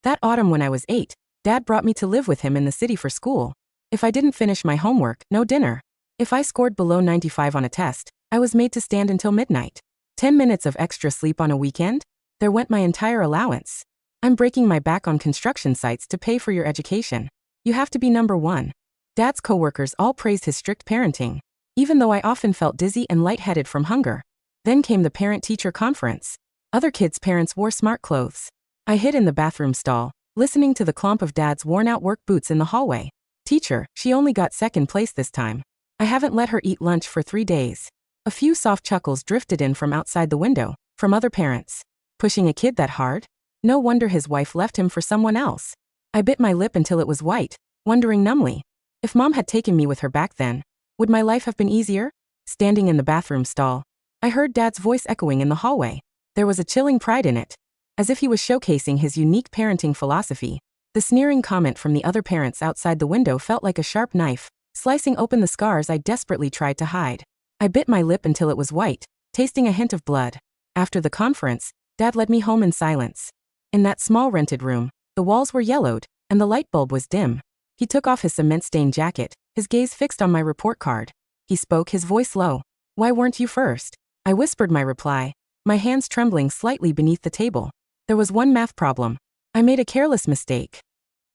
That autumn when I was 8, Dad brought me to live with him in the city for school. If I didn't finish my homework, no dinner. If I scored below 95 on a test, I was made to stand until midnight. 10 minutes of extra sleep on a weekend? There went my entire allowance. I'm breaking my back on construction sites to pay for your education. You have to be number one. Dad's coworkers all praised his strict parenting, even though I often felt dizzy and lightheaded from hunger. Then came the parent-teacher conference. Other kids' parents wore smart clothes. I hid in the bathroom stall, listening to the clomp of Dad's worn-out work boots in the hallway. Teacher, she only got second place this time. I haven't let her eat lunch for 3 days. A few soft chuckles drifted in from outside the window, from other parents. Pushing a kid that hard? No wonder his wife left him for someone else. I bit my lip until it was white, wondering numbly. If Mom had taken me with her back then, would my life have been easier? Standing in the bathroom stall, I heard Dad's voice echoing in the hallway. There was a chilling pride in it, as if he was showcasing his unique parenting philosophy. The sneering comment from the other parents outside the window felt like a sharp knife, slicing open the scars I desperately tried to hide. I bit my lip until it was white, tasting a hint of blood. After the conference, Dad led me home in silence. In that small rented room, the walls were yellowed, and the light bulb was dim. He took off his cement-stained jacket, his gaze fixed on my report card. He spoke, his voice low. "Why weren't you first?" I whispered my reply, my hands trembling slightly beneath the table. There was one math problem. I made a careless mistake.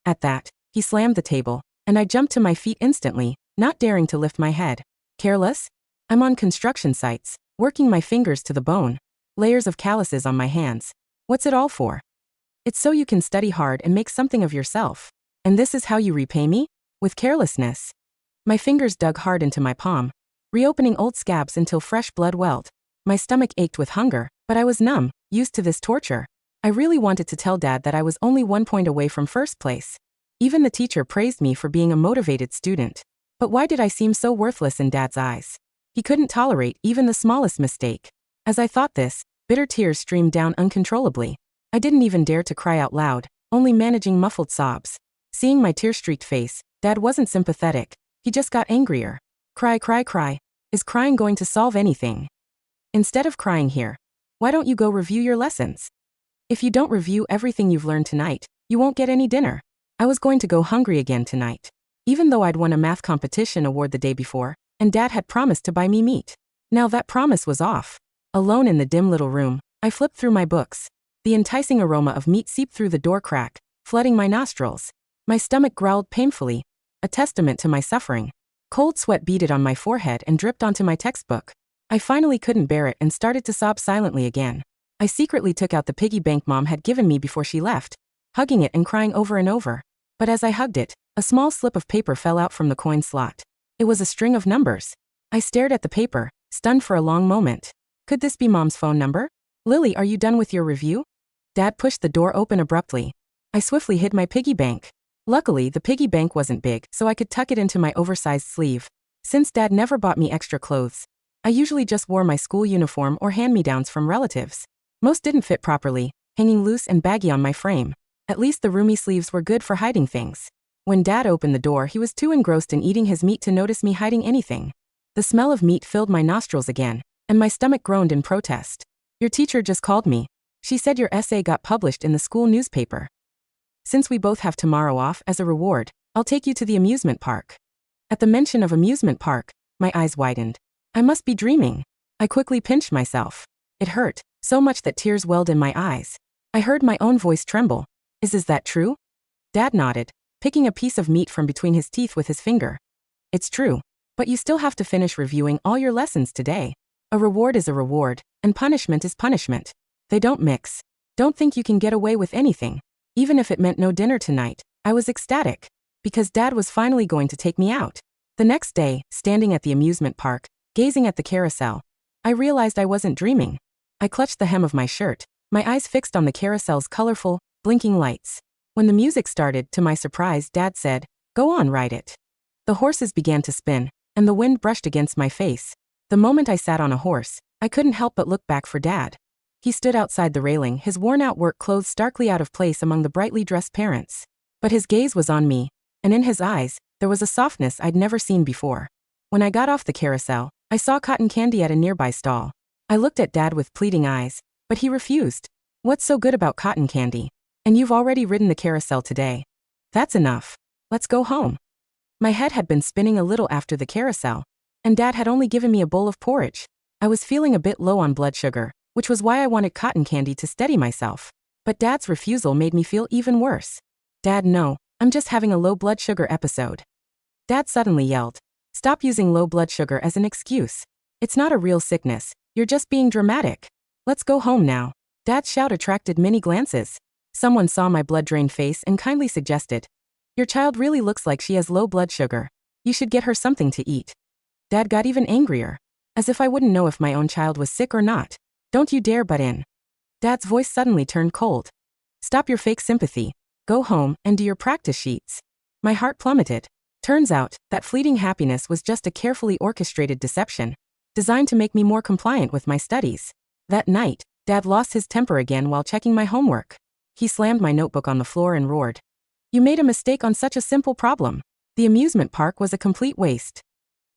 At that, he slammed the table, and I jumped to my feet instantly, not daring to lift my head. Careless? I'm on construction sites, working my fingers to the bone. Layers of calluses on my hands. What's it all for? It's so you can study hard and make something of yourself. And this is how you repay me? With carelessness. My fingers dug hard into my palm, reopening old scabs until fresh blood welled. My stomach ached with hunger, but I was numb, used to this torture. I really wanted to tell Dad that I was only 1 point away from first place. Even the teacher praised me for being a motivated student. But why did I seem so worthless in Dad's eyes? He couldn't tolerate even the smallest mistake. As I thought this, bitter tears streamed down uncontrollably. I didn't even dare to cry out loud, only managing muffled sobs. Seeing my tear-streaked face, Dad wasn't sympathetic. He just got angrier. Cry, cry, cry. Is crying going to solve anything? Instead of crying here, why don't you go review your lessons? If you don't review everything you've learned tonight, you won't get any dinner. I was going to go hungry again tonight. Even though I'd won a math competition award the day before, and Dad had promised to buy me meat. Now that promise was off. Alone in the dim little room, I flipped through my books. The enticing aroma of meat seeped through the door crack, flooding my nostrils. My stomach growled painfully, a testament to my suffering. Cold sweat beaded on my forehead and dripped onto my textbook. I finally couldn't bear it and started to sob silently again. I secretly took out the piggy bank Mom had given me before she left, hugging it and crying over and over. But as I hugged it, a small slip of paper fell out from the coin slot. It was a string of numbers. I stared at the paper, stunned for a long moment. Could this be Mom's phone number? "Lily, are you done with your review?" Dad pushed the door open abruptly. I swiftly hid my piggy bank. Luckily, the piggy bank wasn't big, so I could tuck it into my oversized sleeve. Since Dad never bought me extra clothes, I usually just wore my school uniform or hand-me-downs from relatives. Most didn't fit properly, hanging loose and baggy on my frame. At least the roomy sleeves were good for hiding things. When Dad opened the door, he was too engrossed in eating his meat to notice me hiding anything. The smell of meat filled my nostrils again, and my stomach groaned in protest. "Your teacher just called me. She said your essay got published in the school newspaper. Since we both have tomorrow off, as a reward, I'll take you to the amusement park." At the mention of amusement park, my eyes widened. I must be dreaming. I quickly pinched myself. It hurt, so much that tears welled in my eyes. I heard my own voice tremble. Is that true?" Dad nodded, picking a piece of meat from between his teeth with his finger. "It's true. But you still have to finish reviewing all your lessons today. A reward is a reward, and punishment is punishment. They don't mix. Don't think you can get away with anything." Even if it meant no dinner tonight, I was ecstatic. Because Dad was finally going to take me out. The next day, standing at the amusement park, gazing at the carousel, I realized I wasn't dreaming. I clutched the hem of my shirt, my eyes fixed on the carousel's colorful, blinking lights. When the music started, to my surprise, Dad said, "Go on, ride it." The horses began to spin, and the wind brushed against my face. The moment I sat on a horse, I couldn't help but look back for Dad. He stood outside the railing, his worn-out work clothes starkly out of place among the brightly dressed parents. But his gaze was on me, and in his eyes, there was a softness I'd never seen before. When I got off the carousel, I saw cotton candy at a nearby stall. I looked at Dad with pleading eyes, but he refused. "What's so good about cotton candy?" And you've already ridden the carousel today. That's enough. Let's go home. My head had been spinning a little after the carousel, and Dad had only given me a bowl of porridge. I was feeling a bit low on blood sugar, which was why I wanted cotton candy to steady myself. But Dad's refusal made me feel even worse. Dad, no, I'm just having a low blood sugar episode. Dad suddenly yelled. Stop using low blood sugar as an excuse. It's not a real sickness, you're just being dramatic. Let's go home now. Dad's shout attracted many glances. Someone saw my blood-drained face and kindly suggested, your child really looks like she has low blood sugar. You should get her something to eat. Dad got even angrier. As if I wouldn't know if my own child was sick or not. Don't you dare butt in. Dad's voice suddenly turned cold. Stop your fake sympathy. Go home and do your practice sheets. My heart plummeted. Turns out, that fleeting happiness was just a carefully orchestrated deception, designed to make me more compliant with my studies. That night, Dad lost his temper again while checking my homework. He slammed my notebook on the floor and roared. You made a mistake on such a simple problem. The amusement park was a complete waste.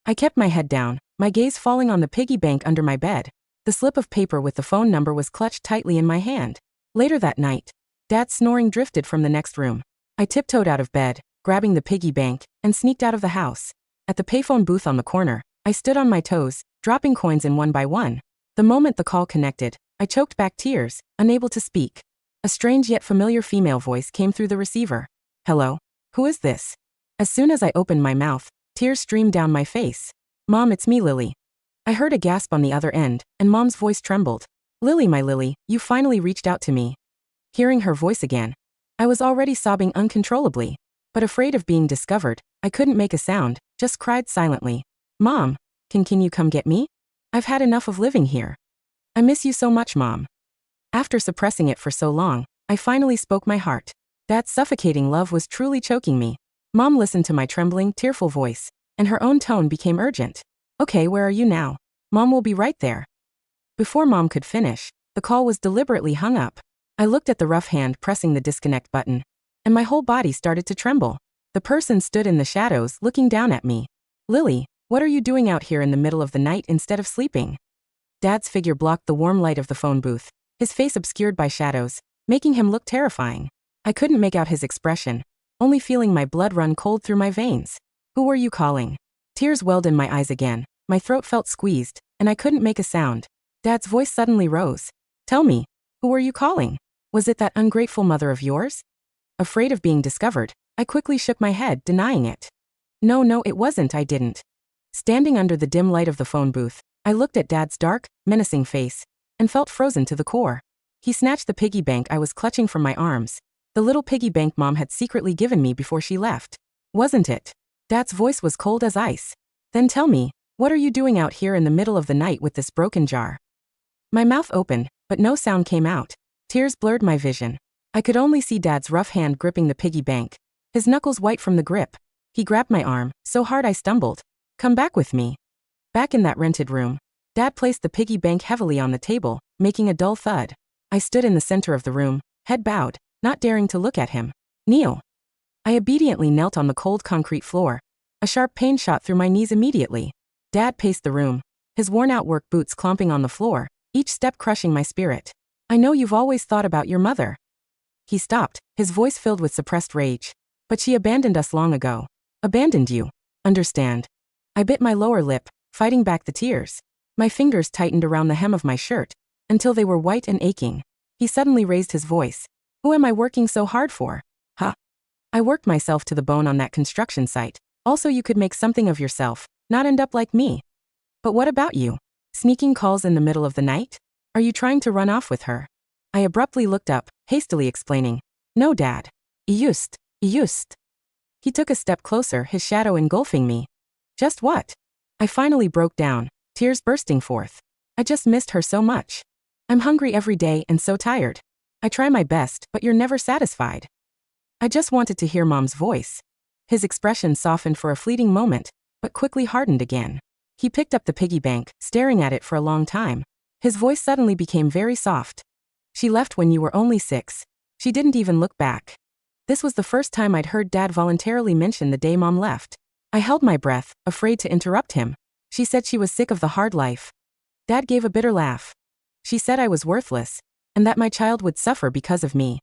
I kept my head down, my gaze falling on the piggy bank under my bed. The slip of paper with the phone number was clutched tightly in my hand. Later that night, Dad's snoring drifted from the next room. I tiptoed out of bed, grabbing the piggy bank, and sneaked out of the house. At the payphone booth on the corner, I stood on my toes, dropping coins in one by one. The moment the call connected, I choked back tears, unable to speak. A strange yet familiar female voice came through the receiver. Hello? Who is this? As soon as I opened my mouth, tears streamed down my face. Mom, it's me, Lily. I heard a gasp on the other end, and Mom's voice trembled. Lily, my Lily, you finally reached out to me. Hearing her voice again, I was already sobbing uncontrollably. But afraid of being discovered, I couldn't make a sound, just cried silently. Mom, can you come get me? I've had enough of living here. I miss you so much, Mom. After suppressing it for so long, I finally spoke my heart. That suffocating love was truly choking me. Mom listened to my trembling, tearful voice, and her own tone became urgent. Okay, where are you now? Mom will be right there. Before Mom could finish, the call was deliberately hung up. I looked at the rough hand pressing the disconnect button, and my whole body started to tremble. The person stood in the shadows looking down at me. Lily, what are you doing out here in the middle of the night instead of sleeping? Dad's figure blocked the warm light of the phone booth, his face obscured by shadows, making him look terrifying. I couldn't make out his expression, only feeling my blood run cold through my veins. Who were you calling? Tears welled in my eyes again, my throat felt squeezed, and I couldn't make a sound. Dad's voice suddenly rose. Tell me, who were you calling? Was it that ungrateful mother of yours? Afraid of being discovered, I quickly shook my head, denying it. No, it wasn't, I didn't. Standing under the dim light of the phone booth, I looked at Dad's dark, menacing face, and felt frozen to the core. He snatched the piggy bank I was clutching from my arms, the little piggy bank Mom had secretly given me before she left. Wasn't it? Dad's voice was cold as ice. Then tell me, what are you doing out here in the middle of the night with this broken jar? My mouth opened, but no sound came out. Tears blurred my vision. I could only see Dad's rough hand gripping the piggy bank, his knuckles white from the grip. He grabbed my arm, so hard I stumbled. Come back with me. Back in that rented room, Dad placed the piggy bank heavily on the table, making a dull thud. I stood in the center of the room, head bowed, not daring to look at him. Kneel. I obediently knelt on the cold concrete floor. A sharp pain shot through my knees immediately. Dad paced the room, his worn-out work boots clomping on the floor, each step crushing my spirit. I know you've always thought about your mother. He stopped, his voice filled with suppressed rage. But she abandoned us long ago. Abandoned you. Understand. I bit my lower lip, fighting back the tears. My fingers tightened around the hem of my shirt, until they were white and aching. He suddenly raised his voice. Who am I working so hard for? Huh? I worked myself to the bone on that construction site. Also, you could make something of yourself, not end up like me. But what about you? Sneaking calls in the middle of the night? Are you trying to run off with her? I abruptly looked up, hastily explaining. No, Dad. Just. He took a step closer, his shadow engulfing me. Just what? I finally broke down, tears bursting forth. I just missed her so much. I'm hungry every day and so tired. I try my best, but you're never satisfied. I just wanted to hear Mom's voice. His expression softened for a fleeting moment, but quickly hardened again. He picked up the piggy bank, staring at it for a long time. His voice suddenly became very soft. She left when you were only 6. She didn't even look back. This was the first time I'd heard Dad voluntarily mention the day Mom left. I held my breath, afraid to interrupt him. She said she was sick of the hard life. Dad gave a bitter laugh. She said I was worthless, and that my child would suffer because of me.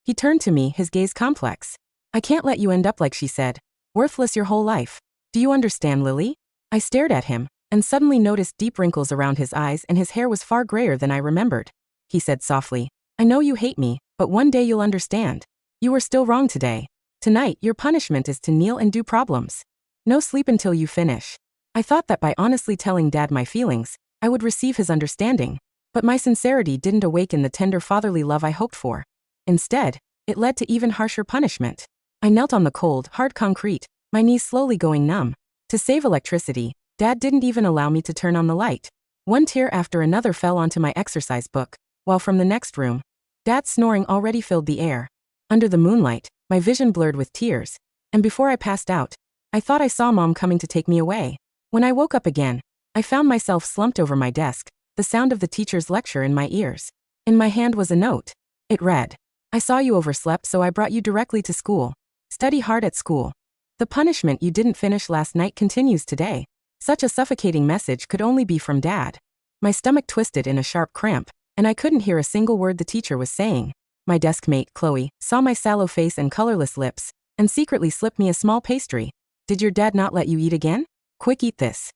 He turned to me, his gaze complex. I can't let you end up like she said. Worthless your whole life. Do you understand, Lily? I stared at him, and suddenly noticed deep wrinkles around his eyes and his hair was far grayer than I remembered. He said softly, I know you hate me, but one day you'll understand. You were still wrong today. Tonight, your punishment is to kneel and do problems. No sleep until you finish. I thought that by honestly telling Dad my feelings, I would receive his understanding. But my sincerity didn't awaken the tender fatherly love I hoped for. Instead, it led to even harsher punishment. I knelt on the cold, hard concrete, my knees slowly going numb. To save electricity, Dad didn't even allow me to turn on the light. One tear after another fell onto my exercise book, while from the next room, Dad's snoring already filled the air. Under the moonlight, my vision blurred with tears, and before I passed out, I thought I saw Mom coming to take me away. When I woke up again, I found myself slumped over my desk, the sound of the teacher's lecture in my ears. In my hand was a note. It read, I saw you overslept, so I brought you directly to school. Study hard at school. The punishment you didn't finish last night continues today. Such a suffocating message could only be from Dad. My stomach twisted in a sharp cramp, and I couldn't hear a single word the teacher was saying. My desk mate, Chloe, saw my sallow face and colorless lips, and secretly slipped me a small pastry. Did your dad not let you eat again? Quick, eat this.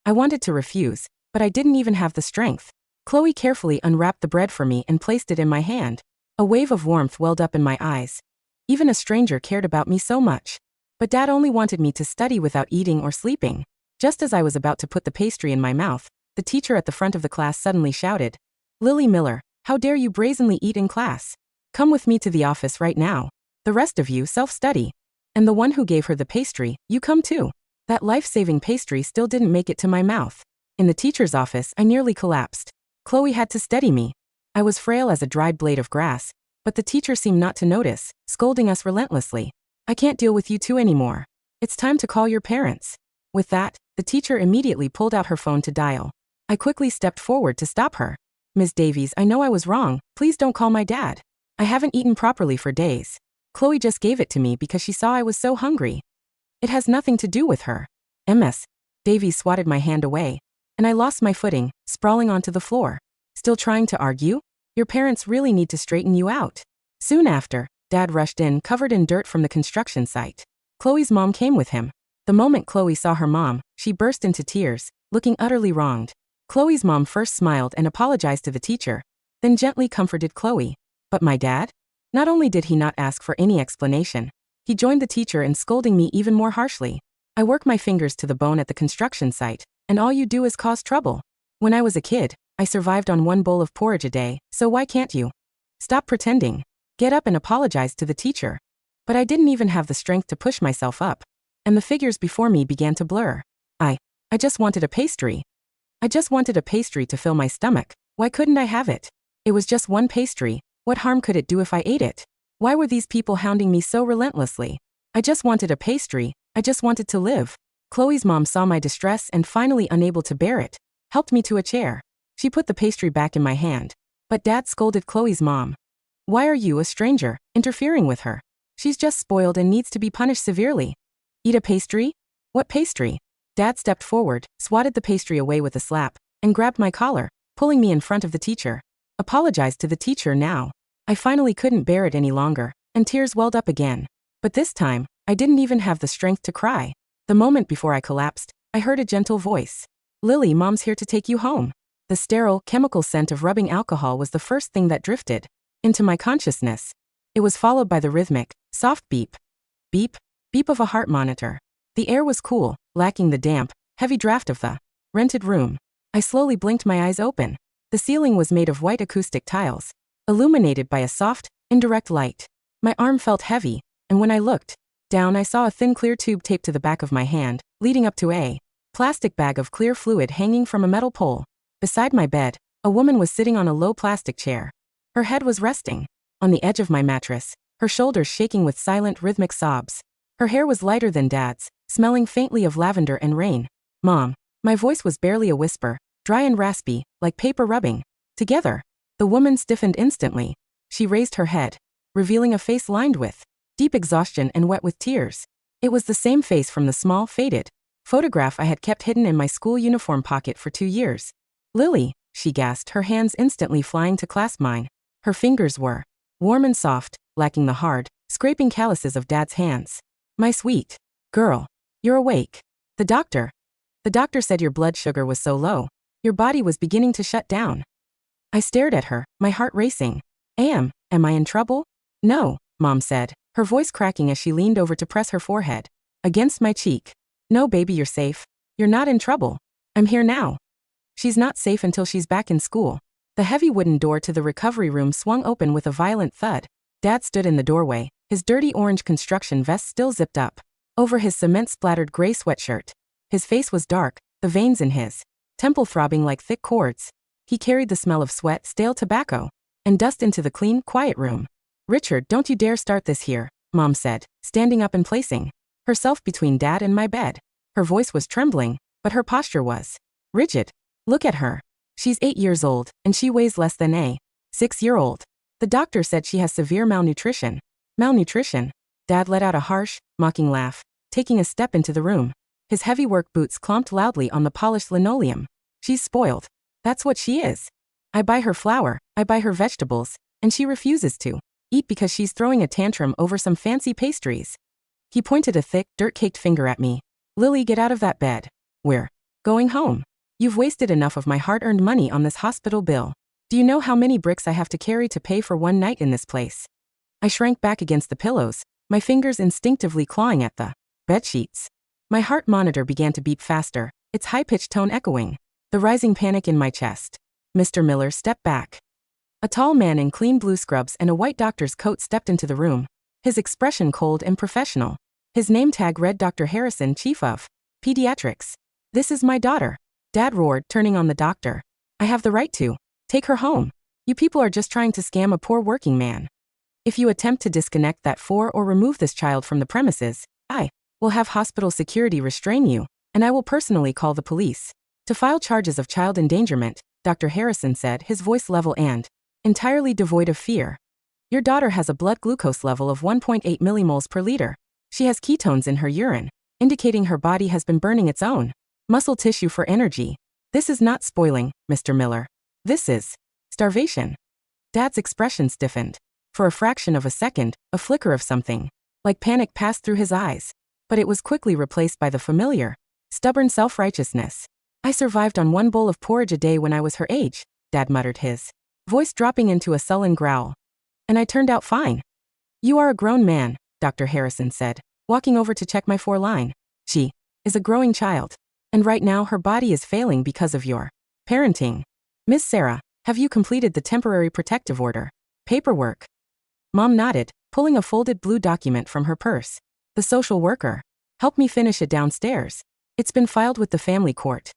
I wanted to refuse, but I didn't even have the strength. Chloe carefully unwrapped the bread for me and placed it in my hand. A wave of warmth welled up in my eyes. Even a stranger cared about me so much. But Dad only wanted me to study without eating or sleeping. Just as I was about to put the pastry in my mouth, the teacher at the front of the class suddenly shouted, Lily Miller, how dare you brazenly eat in class? Come with me to the office right now. The rest of you self-study. And the one who gave her the pastry, you come too. That life-saving pastry still didn't make it to my mouth. In the teacher's office, I nearly collapsed. Chloe had to steady me. I was frail as a dried blade of grass, but the teacher seemed not to notice, scolding us relentlessly. I can't deal with you two anymore. It's time to call your parents. With that, the teacher immediately pulled out her phone to dial. I quickly stepped forward to stop her. Ms. Davies, I know I was wrong. Please don't call my dad. I haven't eaten properly for days. Chloe just gave it to me because she saw I was so hungry. It has nothing to do with her. Ms. Davies swatted my hand away, and I lost my footing, sprawling onto the floor. Still trying to argue? Your parents really need to straighten you out. Soon after, Dad rushed in, covered in dirt from the construction site. Chloe's mom came with him. The moment Chloe saw her mom, she burst into tears, looking utterly wronged. Chloe's mom first smiled and apologized to the teacher, then gently comforted Chloe. But my dad? Not only did he not ask for any explanation, he joined the teacher in scolding me even more harshly. I work my fingers to the bone at the construction site, and all you do is cause trouble. When I was a kid, I survived on one bowl of porridge a day, so why can't you? Stop pretending. Get up and apologize to the teacher. But I didn't even have the strength to push myself up, and the figures before me began to blur. I just wanted a pastry. I just wanted a pastry to fill my stomach. Why couldn't I have it? It was just one pastry. What harm could it do if I ate it? Why were these people hounding me so relentlessly? I just wanted a pastry. I just wanted to live. Chloe's mom saw my distress and, finally unable to bear it, helped me to a chair. She put the pastry back in my hand. But Dad scolded Chloe's mom. Why are you, a stranger, interfering with her? She's just spoiled and needs to be punished severely. Eat a pastry? What pastry? Dad stepped forward, swatted the pastry away with a slap, and grabbed my collar, pulling me in front of the teacher. Apologize to the teacher now. I finally couldn't bear it any longer, and tears welled up again. But this time, I didn't even have the strength to cry. The moment before I collapsed, I heard a gentle voice. Lily, Mom's here to take you home. The sterile, chemical scent of rubbing alcohol was the first thing that drifted into my consciousness. It was followed by the rhythmic, soft beep, beep, beep of a heart monitor. The air was cool, lacking the damp, heavy draft of the rented room. I slowly blinked my eyes open. The ceiling was made of white acoustic tiles, illuminated by a soft, indirect light. My arm felt heavy, and when I looked down, I saw a thin clear tube taped to the back of my hand, leading up to a plastic bag of clear fluid hanging from a metal pole. Beside my bed, a woman was sitting on a low plastic chair. Her head was resting on the edge of my mattress, her shoulders shaking with silent, rhythmic sobs. Her hair was lighter than Dad's, smelling faintly of lavender and rain. Mom. My voice was barely a whisper, dry and raspy, like paper rubbing together. The woman stiffened instantly. She raised her head, revealing a face lined with deep exhaustion and wet with tears. It was the same face from the small, faded photograph I had kept hidden in my school uniform pocket for 2 years. Lily, she gasped, her hands instantly flying to clasp mine. Her fingers were warm and soft, lacking the hard, scraping calluses of Dad's hands. My sweet girl, you're awake. The doctor said your blood sugar was so low. Your body was beginning to shut down. I stared at her, my heart racing. Am I in trouble? No, Mom said, her voice cracking as she leaned over to press her forehead against my cheek. No, baby, you're safe. You're not in trouble. I'm here now. She's not safe until she's back in school. The heavy wooden door to the recovery room swung open with a violent thud. Dad stood in the doorway, his dirty orange construction vest still zipped up over his cement-splattered gray sweatshirt. His face was dark, the veins in his temple throbbing like thick cords. He carried the smell of sweat, stale tobacco, and dust into the clean, quiet room. Richard, don't you dare start this here, Mom said, standing up and placing herself between Dad and my bed. Her voice was trembling, but her posture was rigid. Look at her. She's 8 years old, and she weighs less than a 6-year-old. The doctor said she has severe malnutrition. Malnutrition? Dad let out a harsh, mocking laugh, taking a step into the room. His heavy work boots clomped loudly on the polished linoleum. She's spoiled. That's what she is. I buy her flour, I buy her vegetables, and she refuses to eat because she's throwing a tantrum over some fancy pastries. He pointed a thick, dirt-caked finger at me. Lily, get out of that bed. We're going home. You've wasted enough of my hard-earned money on this hospital bill. Do you know how many bricks I have to carry to pay for one night in this place? I shrank back against the pillows, my fingers instinctively clawing at the bedsheets. My heart monitor began to beep faster, its high-pitched tone echoing the rising panic in my chest. Mr. Miller stepped back. A tall man in clean blue scrubs and a white doctor's coat stepped into the room, his expression cold and professional. His name tag read Dr. Harrison, Chief of Pediatrics. This is my daughter, Dad roared, turning on the doctor. I have the right to take her home. You people are just trying to scam a poor working man. If you attempt to disconnect that or remove this child from the premises, I will have hospital security restrain you, and I will personally call the police to file charges of child endangerment, Dr. Harrison said, his voice level and entirely devoid of fear. Your daughter has a blood glucose level of 1.8 millimoles per liter. She has ketones in her urine, indicating her body has been burning its own muscle tissue for energy. This is not spoiling, Mr. Miller. This is starvation. Dad's expression stiffened. For a fraction of a second, a flicker of something like panic passed through his eyes, but it was quickly replaced by the familiar, stubborn self-righteousness. I survived on one bowl of porridge a day when I was her age, Dad muttered, his voice dropping into a sullen growl. And I turned out fine. You are a grown man, Dr. Harrison said, walking over to check my 4-line. She is a growing child, and right now her body is failing because of your parenting. Miss Sarah, have you completed the temporary protective order paperwork? Mom nodded, pulling a folded blue document from her purse. The social worker helped me finish it downstairs. It's been filed with the family court.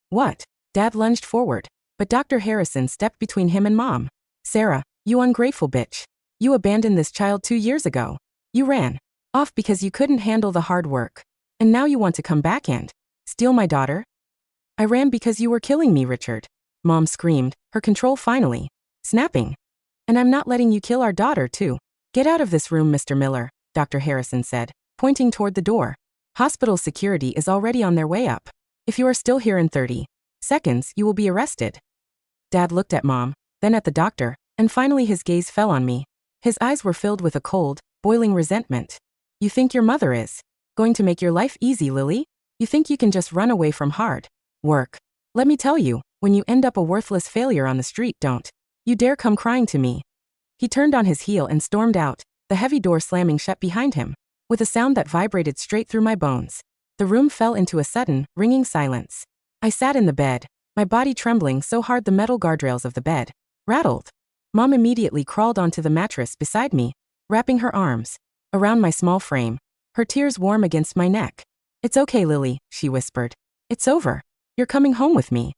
What? Dad lunged forward, but Dr. Harrison stepped between him and Mom. Sarah, you ungrateful bitch. You abandoned this child 2 years ago. You ran off because you couldn't handle the hard work. And now you want to come back and steal my daughter? I ran because you were killing me, Richard. Mom screamed, her control finally snapping. And I'm not letting you kill our daughter, too. Get out of this room, Mr. Miller, Dr. Harrison said, pointing toward the door. Hospital security is already on their way up. If you are still here in 30 seconds, you will be arrested. Dad looked at Mom, then at the doctor, and finally his gaze fell on me. His eyes were filled with a cold, boiling resentment. You think your mother is going to make your life easy, Lily? You think you can just run away from hard work? Let me tell you, when you end up a worthless failure on the street, don't you dare come crying to me. He turned on his heel and stormed out, the heavy door slamming shut behind him, with a sound that vibrated straight through my bones. The room fell into a sudden, ringing silence. I sat in the bed, my body trembling so hard the metal guardrails of the bed rattled. Mom immediately crawled onto the mattress beside me, wrapping her arms around my small frame, her tears warm against my neck. It's okay, Lily, she whispered. It's over. You're coming home with me.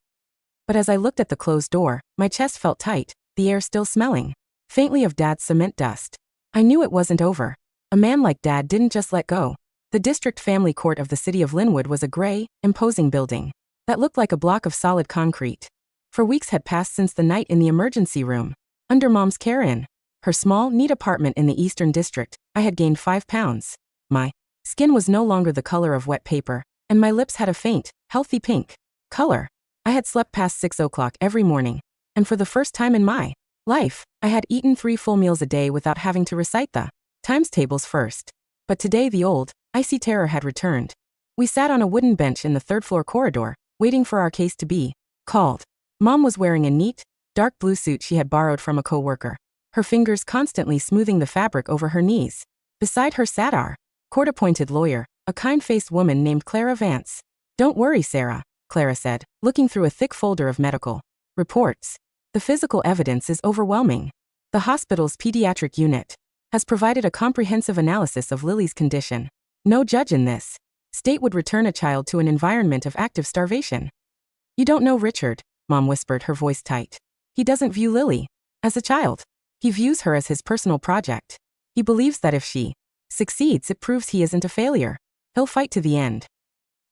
But as I looked at the closed door, my chest felt tight, the air still smelling faintly of Dad's cement dust. I knew it wasn't over. A man like Dad didn't just let go. The district family court of the city of Linwood was a gray, imposing building that looked like a block of solid concrete. For weeks had passed since the night in the emergency room, under Mom's care in her small, neat apartment in the Eastern District. I had gained 5 pounds. My skin was no longer the color of wet paper, and my lips had a faint, healthy pink color. I had slept past 6 o'clock every morning, and for the first time in my Life, I had eaten 3 full meals a day without having to recite the times tables first. But today the old, icy terror had returned. We sat on a wooden bench in the 3rd-floor corridor, waiting for our case to be called. Mom was wearing a neat, dark blue suit she had borrowed from a coworker, her fingers constantly smoothing the fabric over her knees. Beside her sat our court-appointed lawyer, a kind-faced woman named Clara Vance. "Don't worry, Sarah," Clara said, looking through a thick folder of medical reports. "The physical evidence is overwhelming. The hospital's pediatric unit has provided a comprehensive analysis of Lily's condition. No judge in this state would return a child to an environment of active starvation." "You don't know Richard," Mom whispered, her voice tight. "He doesn't view Lily as a child. He views her as his personal project. He believes that if she succeeds, it proves he isn't a failure. He'll fight to the end."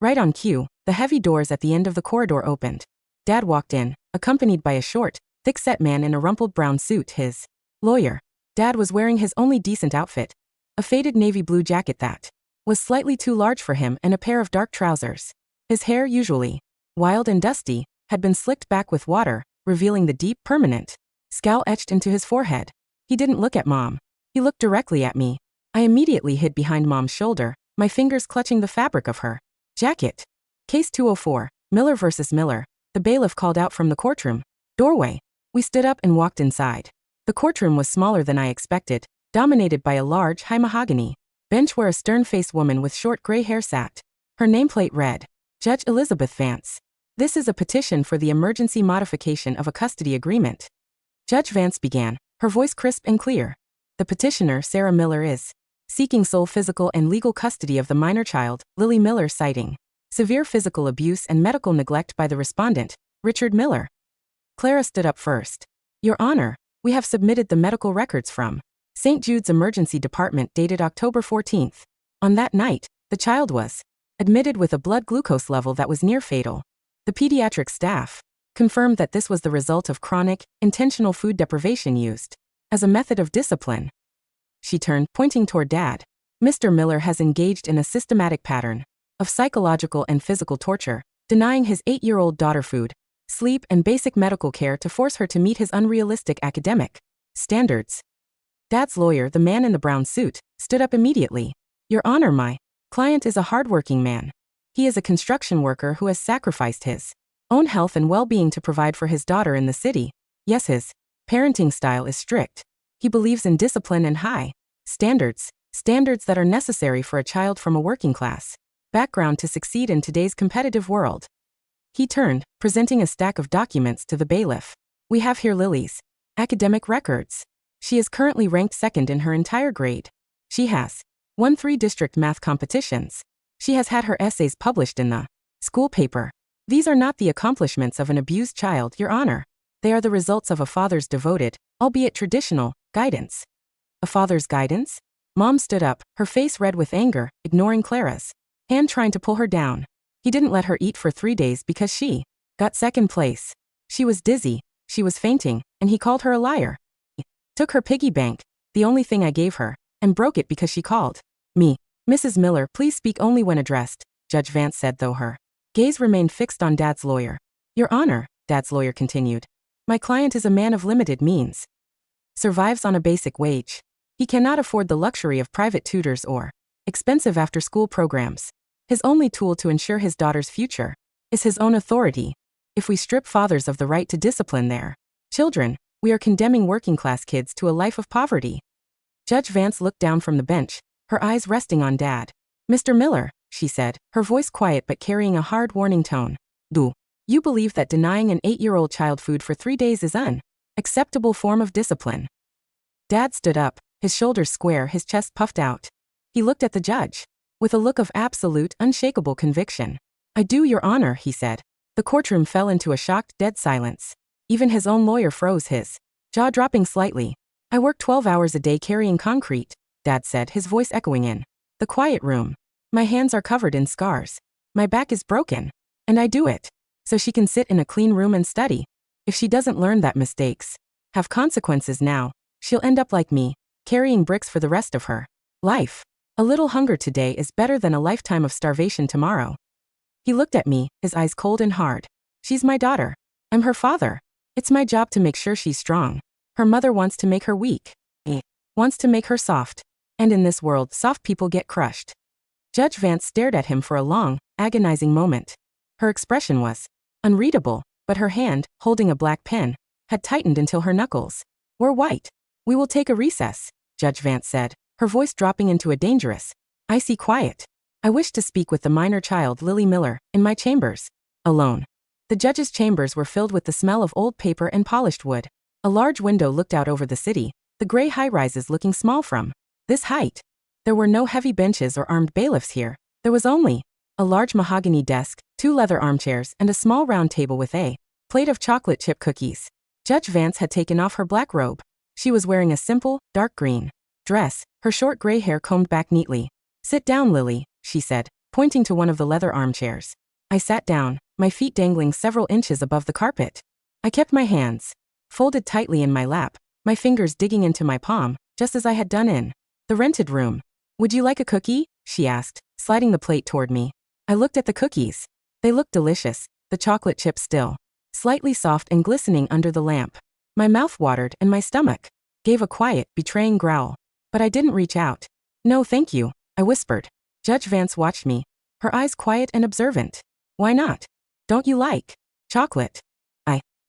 Right on cue, the heavy doors at the end of the corridor opened. Dad walked in, accompanied by a short, thick-set man in a rumpled brown suit, his lawyer. Dad was wearing his only decent outfit, a faded navy blue jacket that was slightly too large for him and a pair of dark trousers. His hair, usually wild and dusty, had been slicked back with water, revealing the deep, permanent scowl etched into his forehead. He didn't look at Mom. He looked directly at me. I immediately hid behind Mom's shoulder, my fingers clutching the fabric of her jacket. "Case 204, Miller versus Miller," the bailiff called out from the courtroom doorway. We stood up and walked inside. The courtroom was smaller than I expected, dominated by a large, high mahogany bench where a stern-faced woman with short gray hair sat. Her nameplate read, "Judge Elizabeth Vance. This is a petition for the emergency modification of a custody agreement." Judge Vance began, her voice crisp and clear. "The petitioner, Sarah Miller, is seeking sole physical and legal custody of the minor child, Lily Miller, citing severe physical abuse and medical neglect by the respondent, Richard Miller." Clara stood up first. "Your Honor, we have submitted the medical records from St. Jude's Emergency Department dated October 14th. On that night, the child was admitted with a blood glucose level that was near fatal. The pediatric staff confirmed that this was the result of chronic, intentional food deprivation used as a method of discipline." She turned, pointing toward Dad. "Mr. Miller has engaged in a systematic pattern of psychological and physical torture, denying his 8-year-old daughter food, sleep, and basic medical care to force her to meet his unrealistic academic standards." Dad's lawyer, the man in the brown suit, stood up immediately. "Your Honor, my client is a hardworking man. He is a construction worker who has sacrificed his own health and well-being to provide for his daughter in the city. Yes, his parenting style is strict. He believes in discipline and high standards that are necessary for a child from a working-class background to succeed in today's competitive world." He turned, presenting a stack of documents to the bailiff. "We have here Lily's academic records. She is currently ranked 2nd in her entire grade. She has won 3 district math competitions. She has had her essays published in the school paper. These are not the accomplishments of an abused child, Your Honor. They are the results of a father's devoted, albeit traditional, guidance." "A father's guidance?" Mom stood up, her face red with anger, ignoring Clara's hand trying to pull her down. "He didn't let her eat for 3 days because she got 2nd place. She was dizzy, she was fainting, and he called her a liar. He took her piggy bank, the only thing I gave her, and broke it because she called me." "Mrs. Miller, please speak only when addressed," Judge Vance said, though her gaze remained fixed on Dad's lawyer. "Your Honor," Dad's lawyer continued, "my client is a man of limited means. Survives on a basic wage. He cannot afford the luxury of private tutors or expensive after-school programs. His only tool to ensure his daughter's future is his own authority. If we strip fathers of the right to discipline their children, we are condemning working-class kids to a life of poverty." Judge Vance looked down from the bench, her eyes resting on Dad. "Mr. Miller," she said, her voice quiet but carrying a hard warning tone, "do you believe that denying an 8-year-old child food for 3 days is an acceptable form of discipline?" Dad stood up, his shoulders square, his chest puffed out. He looked at the judge with a look of absolute, unshakable conviction. "I do, Your Honor," he said. The courtroom fell into a shocked, dead silence. Even his own lawyer froze, his jaw dropping slightly. "I work 12 hours a day carrying concrete," Dad said, his voice echoing in the quiet room. "My hands are covered in scars. My back is broken. And I do it so she can sit in a clean room and study. If she doesn't learn that mistakes have consequences now, she'll end up like me, carrying bricks for the rest of her life. A little hunger today is better than a lifetime of starvation tomorrow." He looked at me, his eyes cold and hard. "She's my daughter. I'm her father. It's my job to make sure she's strong. Her mother wants to make her weak. Wants to make her soft. And in this world, soft people get crushed. Judge Vance stared at him for a long, agonizing moment. Her expression was unreadable, but her hand, holding a black pen, had tightened until her knuckles were white. We will take a recess, Judge Vance said, her voice dropping into a dangerous, icy quiet. I wish to speak with the minor child Lily Miller, in my chambers. Alone. The judge's chambers were filled with the smell of old paper and polished wood. A large window looked out over the city, the gray high-rises looking small from this height. There were no heavy benches or armed bailiffs here. There was only a large mahogany desk, 2 leather armchairs, and a small round table with a plate of chocolate chip cookies. Judge Vance had taken off her black robe. She was wearing a simple, dark green dress, her short gray hair combed back neatly. Sit down, Lily, she said, pointing to one of the leather armchairs. I sat down, my feet dangling several inches above the carpet. I kept my hands folded tightly in my lap, my fingers digging into my palm, just as I had done in the rented room. Would you like a cookie? She asked, sliding the plate toward me. I looked at the cookies. They looked delicious, the chocolate chips still slightly soft and glistening under the lamp. My mouth watered and my stomach gave a quiet, betraying growl. But I didn't reach out. No, thank you, I whispered. Judge Vance watched me, her eyes quiet and observant. Why not? Don't you like chocolate?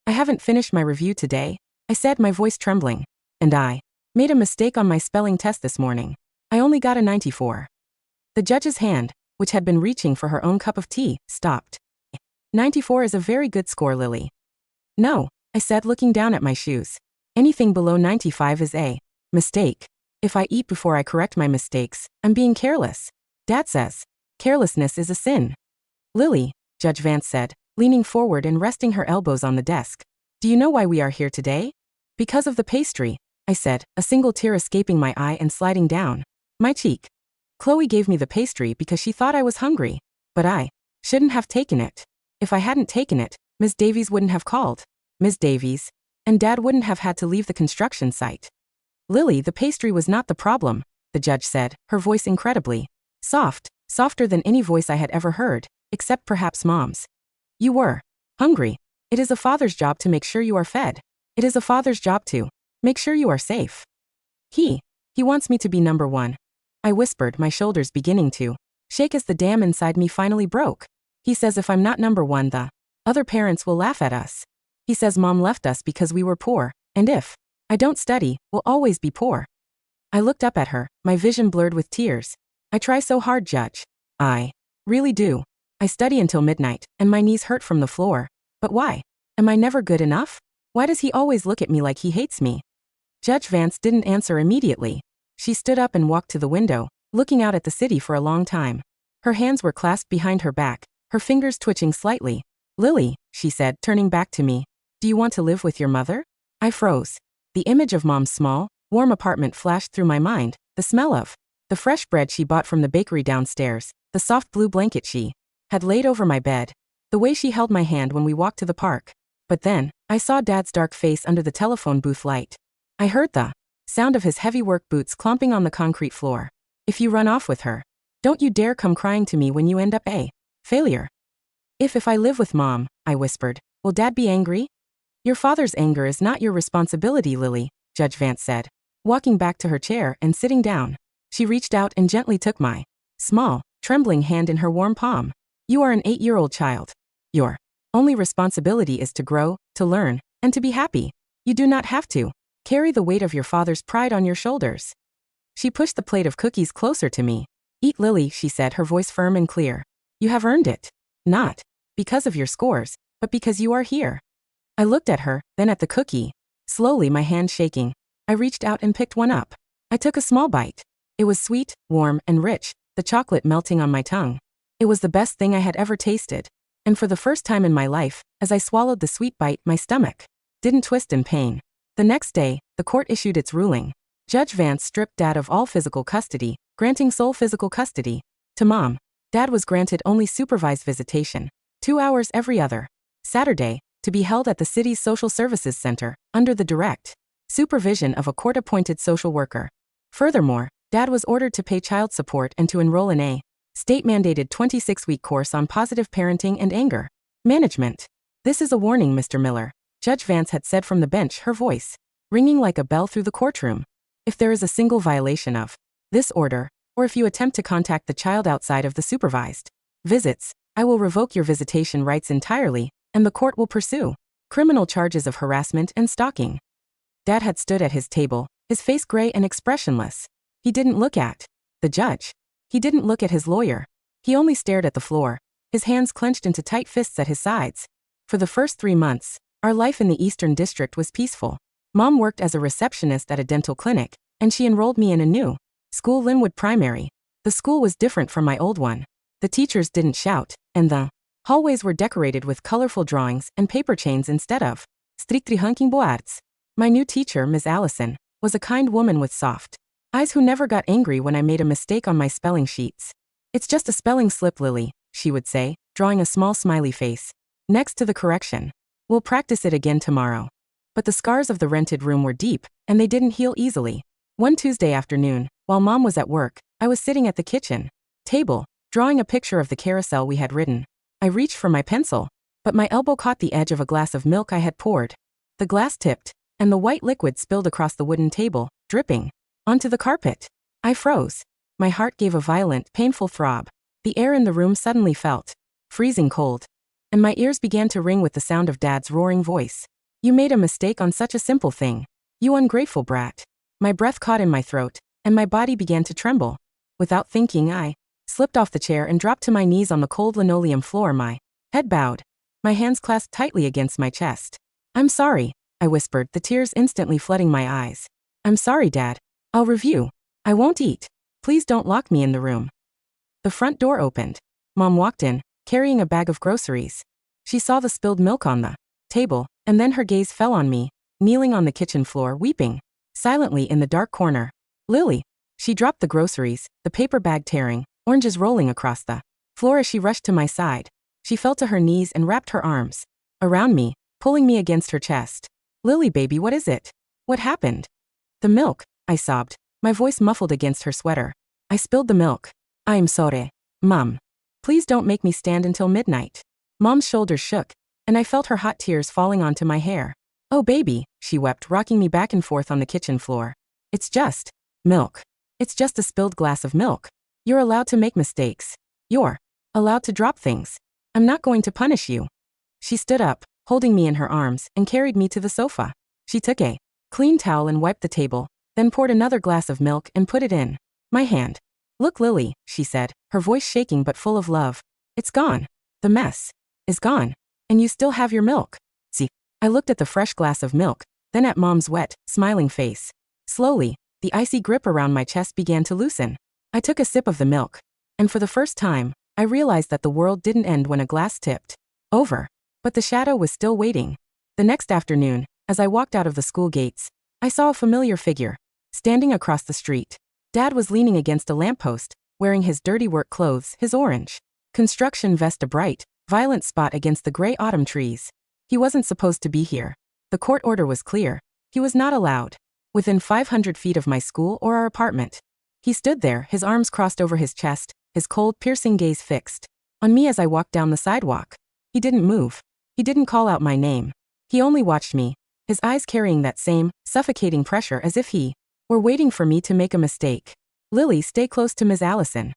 I haven't finished my review today, I said, my voice trembling. And I made a mistake on my spelling test this morning. I only got a 94. The judge's hand, which had been reaching for her own cup of tea, stopped. 94 is a very good score, Lily. No, I said, looking down at my shoes. Anything below 95 is a mistake. If I eat before I correct my mistakes, I'm being careless. Dad says carelessness is a sin. Lily, Judge Vance said, leaning forward and resting her elbows on the desk. Do you know why we are here today? Because of the pastry, I said, a single tear escaping my eye and sliding down my cheek. Chloe gave me the pastry because she thought I was hungry. But I shouldn't have taken it. If I hadn't taken it, Miss Davies wouldn't have called Miss Davies, and Dad wouldn't have had to leave the construction site. Lily, the pastry was not the problem, the judge said, her voice incredibly soft, softer than any voice I had ever heard, except perhaps Mom's. You were hungry. It is a father's job to make sure you are fed. It is a father's job to make sure you are safe. He wants me to be number one. I whispered, my shoulders beginning to shake as the dam inside me finally broke. He says if I'm not number one, the other parents will laugh at us. He says Mom left us because we were poor, and if I don't study, we'll always be poor. I looked up at her, my vision blurred with tears. I try so hard, Judge. I really do. I study until midnight, and my knees hurt from the floor. But why? Am I never good enough? Why does he always look at me like he hates me? Judge Vance didn't answer immediately. She stood up and walked to the window, looking out at the city for a long time. Her hands were clasped behind her back, her fingers twitching slightly. Lily, she said, turning back to me. Do you want to live with your mother? I froze. The image of Mom's small, warm apartment flashed through my mind, the smell of the fresh bread she bought from the bakery downstairs, the soft blue blanket she had laid over my bed, the way she held my hand when we walked to the park. But then, I saw Dad's dark face under the telephone booth light. I heard the sound of his heavy work boots clomping on the concrete floor. If you run off with her, don't you dare come crying to me when you end up a failure. If I live with Mom, I whispered, will Dad be angry? Your father's anger is not your responsibility, Lily, Judge Vance said, walking back to her chair and sitting down. She reached out and gently took my small, trembling hand in her warm palm. You are an 8-year-old child. Your only responsibility is to grow, to learn, and to be happy. You do not have to carry the weight of your father's pride on your shoulders. She pushed the plate of cookies closer to me. Eat, Lily, she said, her voice firm and clear. You have earned it. Not because of your scores, but because you are here. I looked at her, then at the cookie. Slowly, my hand shaking, I reached out and picked one up. I took a small bite. It was sweet, warm, and rich, the chocolate melting on my tongue. It was the best thing I had ever tasted. And for the first time in my life, as I swallowed the sweet bite, my stomach didn't twist in pain. The next day, the court issued its ruling. Judge Vance stripped Dad of all physical custody, granting sole physical custody to Mom. Dad was granted only supervised visitation, 2 hours every other Saturday, to be held at the city's social services center, under the direct supervision of a court-appointed social worker. Furthermore, Dad was ordered to pay child support and to enroll in a state-mandated 26-week course on positive parenting and anger management. This is a warning, Mr. Miller, Judge Vance had said from the bench, her voice ringing like a bell through the courtroom. If there is a single violation of this order, or if you attempt to contact the child outside of the supervised visits, I will revoke your visitation rights entirely, and the court will pursue criminal charges of harassment and stalking. Dad had stood at his table, his face gray and expressionless. He didn't look at the judge. He didn't look at his lawyer. He only stared at the floor, his hands clenched into tight fists at his sides. For the first 3 months, our life in the Eastern District was peaceful. Mom worked as a receptionist at a dental clinic, and she enrolled me in a new school, Linwood Primary. The school was different from my old one. The teachers didn't shout, and the hallways were decorated with colorful drawings and paper chains instead of strictly hunking boards. My new teacher, Ms. Allison, was a kind woman with soft eyes who never got angry when I made a mistake on my spelling sheets. "It's just a spelling slip, Lily," she would say, drawing a small smiley face next to the correction. "We'll practice it again tomorrow." But the scars of the rented room were deep, and they didn't heal easily. One Tuesday afternoon, while Mom was at work, I was sitting at the kitchen table, drawing a picture of the carousel we had ridden. I reached for my pencil, but my elbow caught the edge of a glass of milk I had poured. The glass tipped, and the white liquid spilled across the wooden table, dripping onto the carpet. I froze. My heart gave a violent, painful throb. The air in the room suddenly felt freezing cold, and my ears began to ring with the sound of Dad's roaring voice. "You made a mistake on such a simple thing. You ungrateful brat." My breath caught in my throat, and my body began to tremble. Without thinking, I slipped off the chair and dropped to my knees on the cold linoleum floor, my head bowed, my hands clasped tightly against my chest. "I'm sorry," I whispered, the tears instantly flooding my eyes. "I'm sorry, Dad. I'll review. I won't eat. Please don't lock me in the room." The front door opened. Mom walked in, carrying a bag of groceries. She saw the spilled milk on the table, and then her gaze fell on me, kneeling on the kitchen floor, weeping silently in the dark corner. "Lily." She dropped the groceries, the paper bag tearing, oranges rolling across the floor as she rushed to my side. She fell to her knees and wrapped her arms around me, pulling me against her chest. "Lily, baby, what is it? What happened?" "The milk," I sobbed, my voice muffled against her sweater. "I spilled the milk. I'm sorry, Mom. Please don't make me stand until midnight." Mom's shoulders shook, and I felt her hot tears falling onto my hair. "Oh, baby," she wept, rocking me back and forth on the kitchen floor. "It's just milk. It's just a spilled glass of milk. You're allowed to make mistakes. You're allowed to drop things. I'm not going to punish you." She stood up, holding me in her arms, and carried me to the sofa. She took a clean towel and wiped the table, then poured another glass of milk and put it in my hand. "Look, Lily," she said, her voice shaking but full of love. "It's gone. The mess is gone. And you still have your milk. See." I looked at the fresh glass of milk, then at Mom's wet, smiling face. Slowly, the icy grip around my chest began to loosen. I took a sip of the milk, and for the first time, I realized that the world didn't end when a glass tipped over. But the shadow was still waiting. The next afternoon, as I walked out of the school gates, I saw a familiar figure standing across the street. Dad was leaning against a lamppost, wearing his dirty work clothes, his orange construction vest a bright, violent spot against the gray autumn trees. He wasn't supposed to be here. The court order was clear. He was not allowed within 500 feet of my school or our apartment. He stood there, his arms crossed over his chest, his cold, piercing gaze fixed on me as I walked down the sidewalk. He didn't move. He didn't call out my name. He only watched me, his eyes carrying that same, suffocating pressure as if he were waiting for me to make a mistake. "Lily, stay close to Ms. Allison."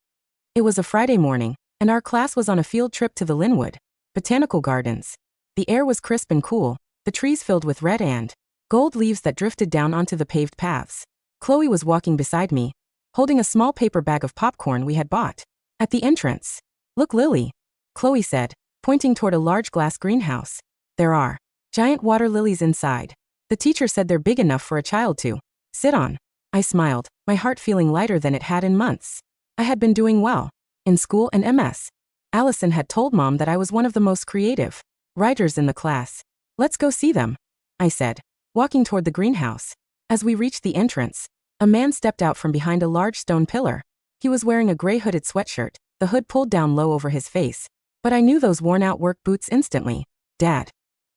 It was a Friday morning, and our class was on a field trip to the Linwood Botanical Gardens. The air was crisp and cool, the trees filled with red and gold leaves that drifted down onto the paved paths. Chloe was walking beside me, holding a small paper bag of popcorn we had bought at the entrance. "Look, Lily," Chloe said, pointing toward a large glass greenhouse. "There are giant water lilies inside. The teacher said they're big enough for a child to sit on." I smiled, my heart feeling lighter than it had in months. I had been doing well in school and MS. Allison had told Mom that I was one of the most creative writers in the class. "Let's go see them," I said, walking toward the greenhouse. As we reached the entrance, a man stepped out from behind a large stone pillar. He was wearing a gray hooded sweatshirt, the hood pulled down low over his face. But I knew those worn-out work boots instantly. Dad.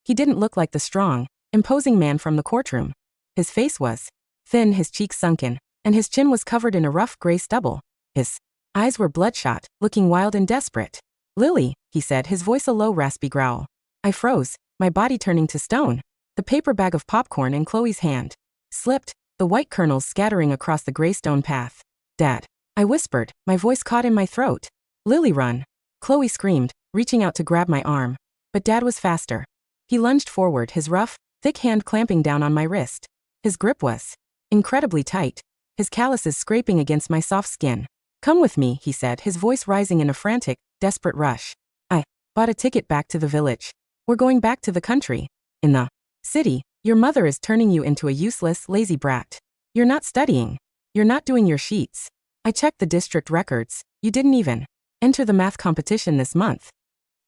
He didn't look like the strong, imposing man from the courtroom. His face was thin, his cheeks sunken, and his chin was covered in a rough gray stubble. His eyes were bloodshot, looking wild and desperate. "Lily," he said, his voice a low raspy growl. I froze, my body turning to stone, the paper bag of popcorn in Chloe's hand slipped, the white kernels scattering across the gray stone path. Dad. I whispered, my voice caught in my throat. Lily, run. Chloe screamed, reaching out to grab my arm. But Dad was faster. He lunged forward, his rough, thick hand clamping down on my wrist. His grip was incredibly tight, his calluses scraping against my soft skin. Come with me, he said, his voice rising in a frantic, desperate rush. I bought a ticket back to the village. We're going back to the country. In the city, your mother is turning you into a useless, lazy brat. You're not studying. You're not doing your sheets. I checked the district records. You didn't even enter the math competition this month.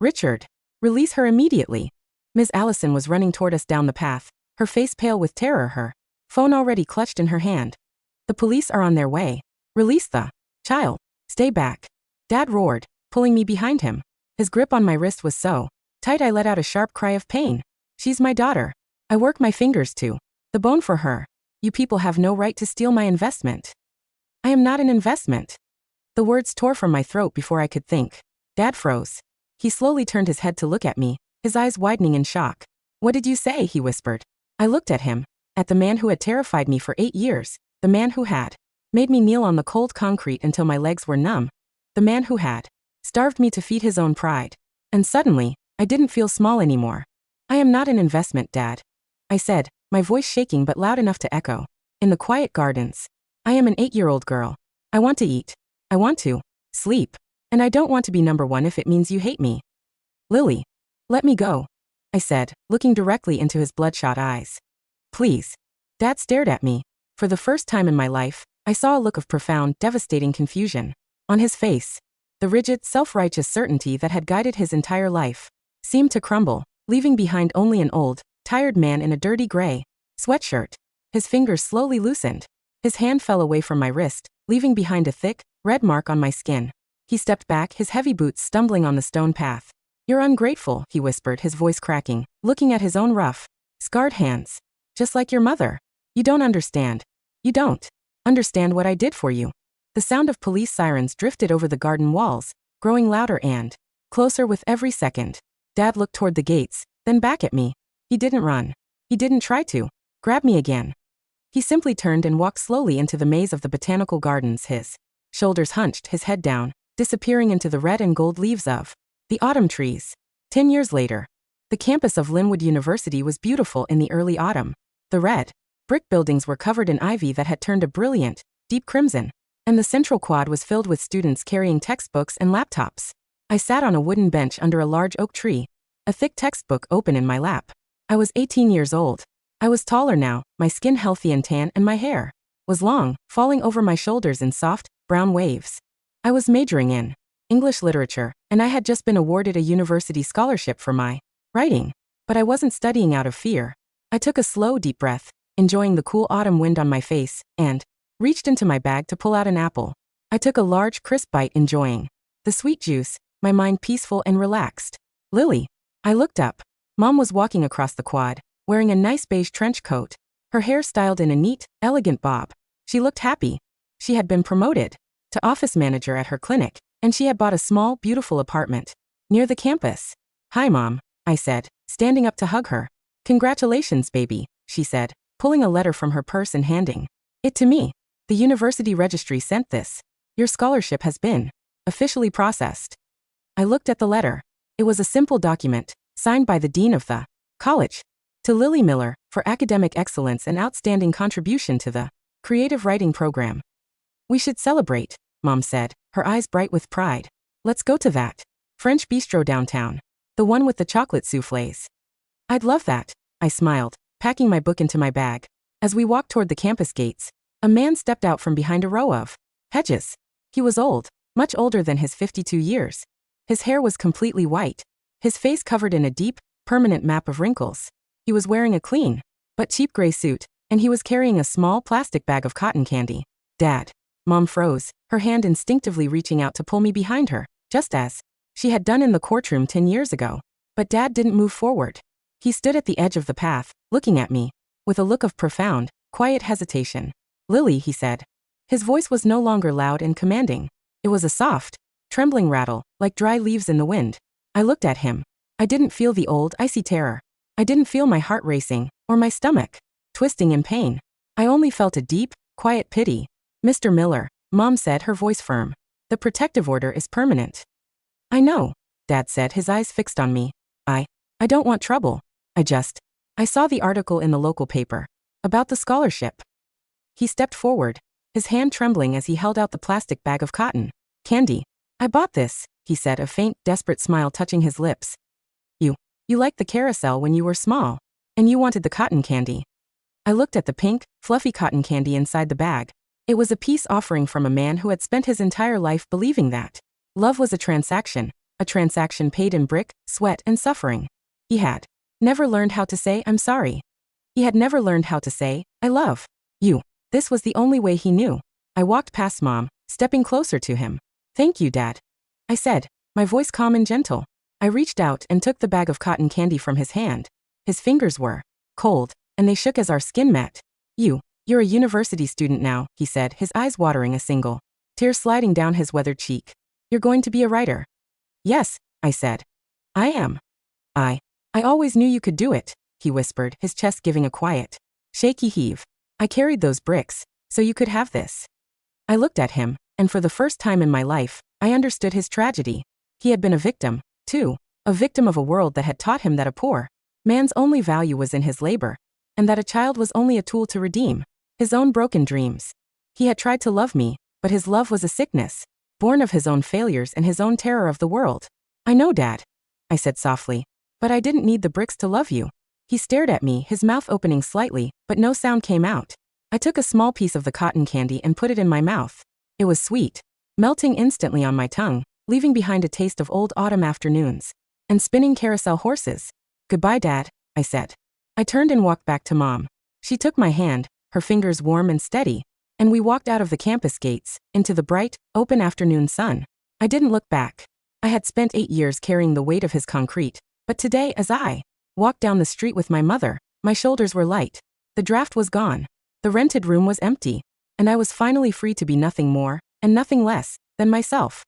Richard. Release her immediately. Ms. Allison was running toward us down the path, her face pale with terror, her phone already clutched in her hand. The police are on their way. Release the child. Stay back. Dad roared, pulling me behind him. His grip on my wrist was so tight I let out a sharp cry of pain. She's my daughter. I work my fingers to the bone for her. You people have no right to steal my investment. I am not an investment. The words tore from my throat before I could think. Dad froze. He slowly turned his head to look at me, his eyes widening in shock. What did you say? He whispered. I looked at him, at the man who had terrified me for 8 years, the man who had made me kneel on the cold concrete until my legs were numb, the man who had starved me to feed his own pride. And suddenly, I didn't feel small anymore. I am not an investment, Dad. I said, my voice shaking but loud enough to echo. In the quiet gardens. I am an 8-year-old girl. I want to eat. I want to sleep. And I don't want to be number one if it means you hate me. Lily. Let me go. I said, looking directly into his bloodshot eyes. Please. Dad stared at me. For the first time in my life, I saw a look of profound, devastating confusion. On his face, the rigid, self-righteous certainty that had guided his entire life seemed to crumble, leaving behind only an old, tired man in a dirty gray sweatshirt. His fingers slowly loosened. His hand fell away from my wrist, leaving behind a thick, red mark on my skin. He stepped back, his heavy boots stumbling on the stone path. You're ungrateful, he whispered, his voice cracking, looking at his own rough, scarred hands. Just like your mother. You don't understand. You don't understand what I did for you. The sound of police sirens drifted over the garden walls, growing louder and closer with every second. Dad looked toward the gates, then back at me. He didn't run. He didn't try to grab me again. He simply turned and walked slowly into the maze of the botanical gardens, his shoulders hunched, his head down, disappearing into the red and gold leaves of the autumn trees. 10 years later, the campus of Linwood University was beautiful in the early autumn. The red brick buildings were covered in ivy that had turned a brilliant, deep crimson, and the central quad was filled with students carrying textbooks and laptops. I sat on a wooden bench under a large oak tree, a thick textbook open in my lap. I was 18 years old. I was taller now, my skin healthy and tan, and my hair was long, falling over my shoulders in soft, brown waves. I was majoring in English literature, and I had just been awarded a university scholarship for my writing. But I wasn't studying out of fear. I took a slow, deep breath, enjoying the cool autumn wind on my face, and reached into my bag to pull out an apple. I took a large, crisp bite, enjoying the sweet juice, my mind peaceful and relaxed. Lily. I looked up. Mom was walking across the quad, wearing a nice beige trench coat, her hair styled in a neat, elegant bob. She looked happy. She had been promoted to office manager at her clinic, and she had bought a small, beautiful apartment near the campus. Hi, Mom, I said, standing up to hug her. Congratulations, baby, she said, pulling a letter from her purse and handing it to me. The university registry sent this. Your scholarship has been officially processed. I looked at the letter. It was a simple document, signed by the dean of the college. To Lily Miller, for academic excellence and outstanding contribution to the creative writing program. We should celebrate, Mom said, her eyes bright with pride. Let's go to that French bistro downtown. The one with the chocolate soufflés. I'd love that, I smiled, packing my book into my bag. As we walked toward the campus gates, a man stepped out from behind a row of hedges. He was old, much older than his 52 years. His hair was completely white, his face covered in a deep, permanent map of wrinkles. He was wearing a clean, but cheap gray suit, and he was carrying a small plastic bag of cotton candy. Dad. Mom froze, her hand instinctively reaching out to pull me behind her, just as she had done in the courtroom 10 years ago. But Dad didn't move forward. He stood at the edge of the path, looking at me, with a look of profound, quiet hesitation. Lily, he said. His voice was no longer loud and commanding. It was a soft, trembling rattle, like dry leaves in the wind. I looked at him. I didn't feel the old, icy terror. I didn't feel my heart racing, or my stomach twisting in pain. I only felt a deep, quiet pity. Mr. Miller, Mom said, her voice firm. The protective order is permanent. I know, Dad said, his eyes fixed on me. I don't want trouble. I saw the article in the local paper. About the scholarship. He stepped forward, his hand trembling as he held out the plastic bag of cotton candy. I bought this, he said, a faint, desperate smile touching his lips. You liked the carousel when you were small, and you wanted the cotton candy. I looked at the pink, fluffy cotton candy inside the bag. It was a peace offering from a man who had spent his entire life believing that love was a transaction paid in brick, sweat, and suffering. He had never learned how to say, I'm sorry. He had never learned how to say, I love you. This was the only way he knew. I walked past Mom, stepping closer to him. Thank you, Dad, I said, my voice calm and gentle. I reached out and took the bag of cotton candy from his hand. His fingers were cold, and they shook as our skin met. You're a university student now, he said, his eyes watering, a single tear sliding down his weathered cheek. You're going to be a writer. Yes, I said. I am. I always knew you could do it, he whispered, his chest giving a quiet, shaky heave. I carried those bricks, so you could have this. I looked at him, and for the first time in my life, I understood his tragedy. He had been a victim, too, a victim of a world that had taught him that a poor man's only value was in his labor, and that a child was only a tool to redeem his own broken dreams. He had tried to love me, but his love was a sickness, born of his own failures and his own terror of the world. I know, Dad, I said softly, but I didn't need the bricks to love you. He stared at me, his mouth opening slightly, but no sound came out. I took a small piece of the cotton candy and put it in my mouth. It was sweet, melting instantly on my tongue, leaving behind a taste of old autumn afternoons and spinning carousel horses. Goodbye, Dad, I said. I turned and walked back to Mom. She took my hand, her fingers warm and steady, and we walked out of the campus gates, into the bright, open afternoon sun. I didn't look back. I had spent 8 years carrying the weight of his concrete, but today, as I walked down the street with my mother, my shoulders were light. The draft was gone. The rented room was empty, and I was finally free to be nothing more, and nothing less, than myself.